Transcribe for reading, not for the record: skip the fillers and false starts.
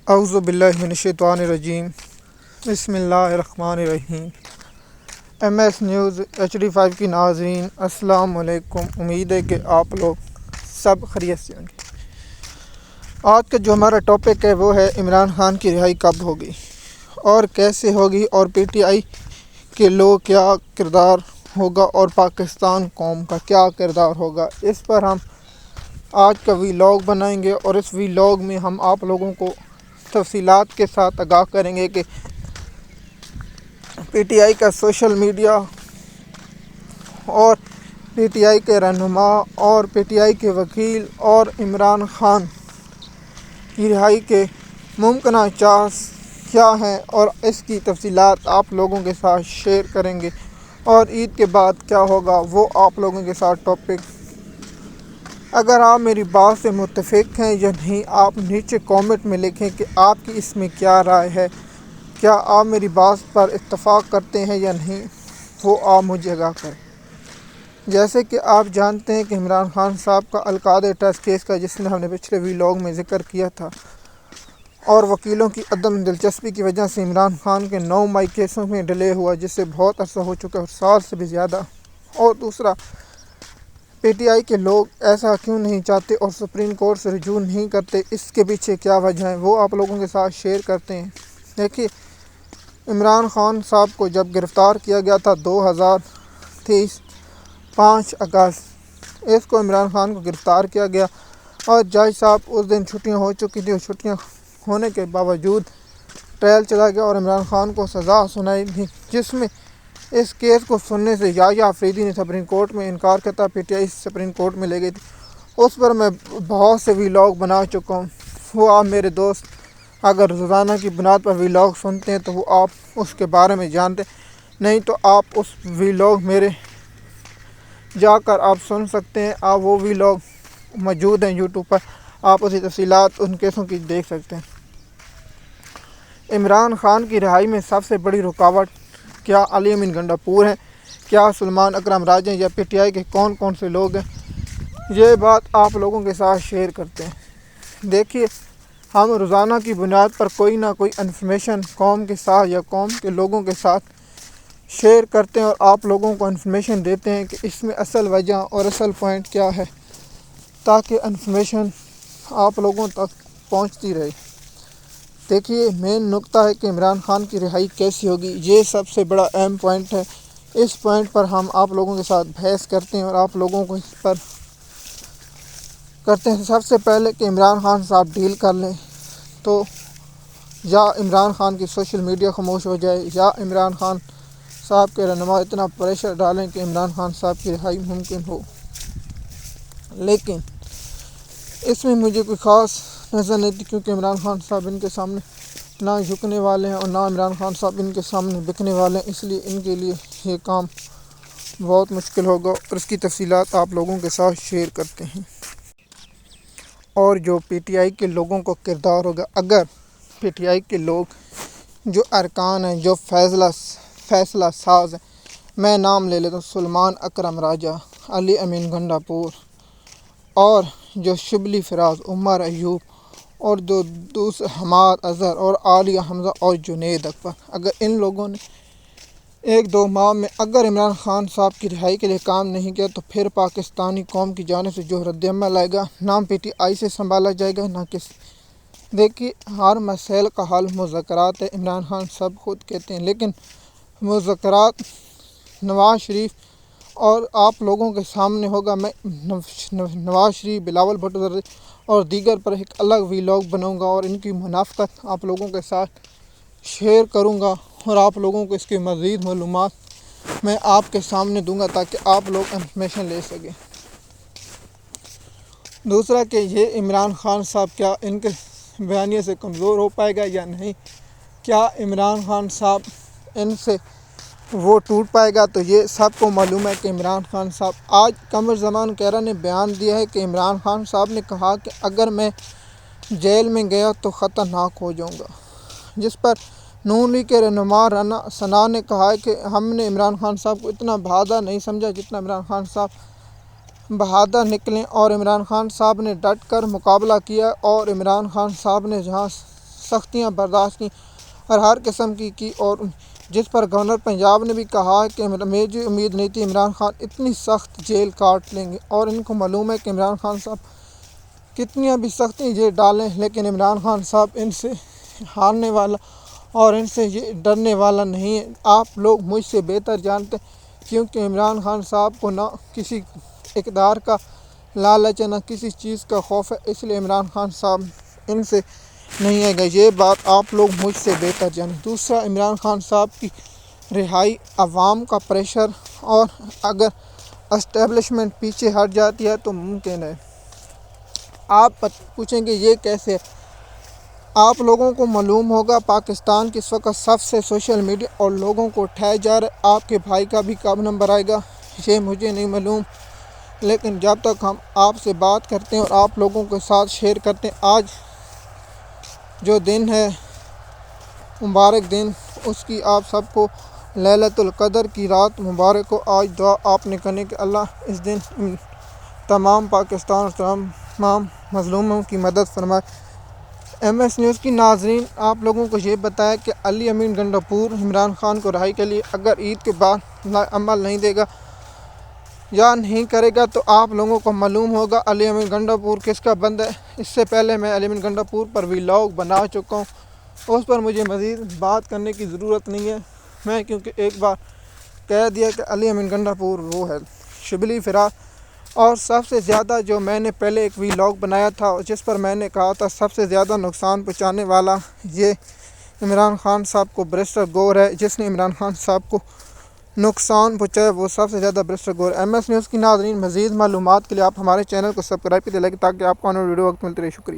اعوذ باللہ من الشیطان الرجیم بسم اللہ الرحمن الرحیم۔ ایم ایس نیوز HD5 کی ناظرین السلام علیکم۔ امید ہے کہ آپ لوگ سب خیریت سے ہوں گے۔ آج کا جو ہمارا ٹاپک ہے وہ ہے عمران خان کی رہائی کب ہوگی اور کیسے ہوگی، اور PTI کے لوگ کیا کردار ہوگا اور پاکستان قوم کا کیا کردار ہوگا۔ اس پر ہم آج کا ویلاگ بنائیں گے اور اس ویلاگ میں ہم آپ لوگوں کو تفصیلات کے ساتھ آگاہ کریں گے کہ PTI کا سوشل میڈیا اور PTI کے رہنما اور PTI کے وکیل اور عمران خان کی رہائی کے ممکنہ چانس کیا ہیں، اور اس کی تفصیلات آپ لوگوں کے ساتھ شیئر کریں گے، اور عید کے بعد کیا ہوگا وہ آپ لوگوں کے ساتھ ٹاپک۔ اگر آپ میری بات سے متفق ہیں یا نہیں، آپ نیچے کامنٹ میں لکھیں کہ آپ کی اس میں کیا رائے ہے، کیا آپ میری بات پر اتفاق کرتے ہیں یا نہیں، وہ آپ مجھے آگاہ کریں۔ جیسے کہ آپ جانتے ہیں کہ عمران خان صاحب کا القادہ ٹرسٹ کیس کا، جس میں ہم نے پچھلے ویلاگ میں ذکر کیا تھا، اور وکیلوں کی عدم دلچسپی کی وجہ سے عمران خان کے 9 مئی کیسوں میں ڈیلے ہوا، جس سے بہت عرصہ ہو چکا ہے، سال سے بھی زیادہ۔ اور دوسرا، PTI کے لوگ ایسا کیوں نہیں چاہتے اور سپریم کورٹ سے رجوع نہیں کرتے، اس کے پیچھے کیا وجہ ہے وہ آپ لوگوں کے ساتھ شیئر کرتے ہیں۔ دیکھیے، عمران خان صاحب کو جب گرفتار کیا گیا تھا 2023 5 اگست، اس کو عمران خان کو گرفتار کیا گیا، اور جج صاحب اس دن چھٹیاں ہو چکی تھیں، اور چھٹیاں ہونے کے باوجود ٹرائل چلا گیا اور عمران خان کو سزا سنائی تھی، جس میں اس کیس کو سننے سے یحییٰ آفریدی نے سپریم کورٹ میں انکار کرتا، PTI سپریم کورٹ میں لے گئی تھی۔ اس پر میں بہت سے ویلاگ بنا چکا ہوں، وہ آپ میرے دوست اگر روزانہ کی بنیاد پر ویلاگ سنتے ہیں تو وہ آپ اس کے بارے میں جانتے، نہیں تو آپ اس ویلاگ میرے جا کر آپ سن سکتے ہیں۔ آپ وہ ویلاگ موجود ہیں YouTube پر، آپ اسی تفصیلات ان کیسوں کی دیکھ سکتے ہیں۔ عمران خان کی رہائی میں سب سے بڑی رکاوٹ کیا علی امین گنڈاپور ہیں، کیا سلمان اکرم راج ہیں، یا PTI کے کون کون سے لوگ ہیں، یہ بات آپ لوگوں کے ساتھ شیئر کرتے ہیں۔ دیکھیے، ہم روزانہ کی بنیاد پر کوئی نہ کوئی انفارمیشن قوم کے ساتھ یا قوم کے لوگوں کے ساتھ شیئر کرتے ہیں، اور آپ لوگوں کو انفارمیشن دیتے ہیں کہ اس میں اصل وجہ اور اصل پوائنٹ کیا ہے، تاکہ انفارمیشن آپ لوگوں تک پہنچتی رہے۔ دیکھیے، مین نقطہ ہے کہ عمران خان کی رہائی کیسی ہوگی، یہ سب سے بڑا اہم پوائنٹ ہے۔ اس پوائنٹ پر ہم آپ لوگوں کے ساتھ بحث کرتے ہیں اور آپ لوگوں کو اس پر کرتے ہیں۔ سب سے پہلے کہ عمران خان صاحب ڈیل کر لیں، تو یا عمران خان کی سوشل میڈیا خاموش ہو جائے، یا عمران خان صاحب کے رہنما اتنا پریشر ڈالیں کہ عمران خان صاحب کی رہائی ممکن ہو۔ لیکن اس میں مجھے کوئی خاص نظر نہیں تھی، کیونکہ عمران خان صاحب ان کے سامنے نہ جھکنے والے ہیں اور نہ عمران خان صاحب ان کے سامنے بکنے والے ہیں، اس لیے ان کے لیے یہ کام بہت مشکل ہوگا، اور اس کی تفصیلات آپ لوگوں کے ساتھ شیئر کرتے ہیں۔ اور جو PTI کے لوگوں کو کردار ہوگا، اگر PTI کے لوگ جو ارکان ہیں، جو فیصلہ ساز ہیں، میں نام لے لیتا ہوں: سلمان اکرم راجہ، علی امین گنڈاپور، اور جو شبلی فراز، عمر ایوب، اور جو دوسرے حماد اظہر اور عالیہ حمزہ اور جنید اکبر، اگر ان لوگوں نے 1-2 ماہ میں اگر عمران خان صاحب کی رہائی کے لیے کام نہیں کیا، تو پھر پاکستانی قوم کی جانب سے جو رد عمل آئے گا، نہ PTI سے سنبھالا جائے گا، نہ کسی۔ دیکھیے، ہر مسائل کا حل مذاکرات ہے، عمران خان صاحب خود کہتے ہیں، لیکن مذاکرات نواز شریف اور آپ لوگوں کے سامنے ہوگا۔ میں نواز شریف، بلاول بھٹو زرداری اور دیگر پر ایک الگ ویلاگ بناؤں گا، اور ان کی منافقت آپ لوگوں کے ساتھ شیئر کروں گا، اور آپ لوگوں کو اس کی مزید معلومات میں آپ کے سامنے دوں گا، تاکہ آپ لوگ انفارمیشن لے سکیں۔ دوسرا کہ یہ عمران خان صاحب کیا ان کے بیانیے سے کمزور ہو پائے گا یا نہیں، کیا عمران خان صاحب ان سے وہ ٹوٹ پائے گا، تو یہ سب کو معلوم ہے کہ عمران خان صاحب آج قمر زمان کیرا نے بیان دیا ہے کہ عمران خان صاحب نے کہا کہ اگر میں جیل میں گیا تو خطرناک ہو جاؤں گا، جس پر نون لیگ کے رہنما رانا ثنا نے کہا ہے کہ ہم نے عمران خان صاحب کو اتنا بہادر نہیں سمجھا جتنا عمران خان صاحب بہادر نکلیں، اور عمران خان صاحب نے ڈٹ کر مقابلہ کیا، اور عمران خان صاحب نے جہاں سختیاں برداشت کی اور ہر قسم کی اور جس پر گورنر پنجاب نے بھی کہا ہے کہ مجھے امید نہیں تھی عمران خان اتنی سخت جیل کاٹ لیں گے، اور ان کو معلوم ہے کہ عمران خان صاحب کتنی بھی سختی جیل ڈالیں، لیکن عمران خان صاحب ان سے ہارنے والا اور ان سے یہ ڈرنے والا نہیں ہے۔ آپ لوگ مجھ سے بہتر جانتے ہیں، کیونکہ عمران خان صاحب کو نہ کسی اقتدار کا لالچ ہے، نہ کسی چیز کا خوف ہے، اس لیے عمران خان صاحب ان سے نہیں آئے گا۔ یہ بات آپ لوگ مجھ سے بہتر جانیں۔ دوسرا، عمران خان صاحب کی رہائی عوام کا پریشر اور اگر اسٹیبلشمنٹ پیچھے ہٹ جاتی ہے تو ممکن ہے۔ آپ پوچھیں گے یہ کیسے؟ آپ لوگوں کو معلوم ہوگا پاکستان کی اس وقت سب سے سوشل میڈیا اور لوگوں کو اٹھایا جا رہا ہے۔ آپ کے بھائی کا بھی کب نمبر آئے گا یہ مجھے نہیں معلوم، لیکن جب تک ہم آپ سے بات کرتے ہیں اور آپ لوگوں کے ساتھ شیئر کرتے ہیں، آج جو دن ہے مبارک دن، اس کی آپ سب کو لیلۃ القدر کی رات مبارک ہو۔ آج دعا آپ نے کرنے کہ اللہ اس دن تمام پاکستان اور تمام مظلوموں کی مدد فرمائے۔ ایم ایس نیوز کی ناظرین، آپ لوگوں کو یہ بتایا کہ علی امین گنڈاپور عمران خان کو رہائی کے لیے اگر عید کے بعد عمل نہیں دے گا یا نہیں کرے گا تو آپ لوگوں کو معلوم ہوگا علی امین گنڈاپور کس کا بندہ ہے۔ اس سے پہلے میں علی امین گنڈاپور پر ولاگ بنا چکا ہوں، اس پر مجھے مزید بات کرنے کی ضرورت نہیں ہے، میں کیونکہ ایک بار کہہ دیا کہ علی امین گنڈاپور وہ ہے شبلی فراق۔ اور سب سے زیادہ جو میں نے پہلے ایک ولاگ بنایا تھا جس پر میں نے کہا تھا سب سے زیادہ نقصان پہنچانے والا یہ عمران خان صاحب کو بیرسٹر گور ہے، جس نے عمران خان صاحب کو نقصان پہنچایا وہ سب سے زیادہ بیرسٹر گور ہے۔ ایم ایس نیوز کی ناظرین، مزید معلومات کے لیے آپ ہمارے چینل کو سبسکرائب کیجئے تاکہ آپ کو آنے والی ویڈیو وقت ملتی رہے۔ شکریہ۔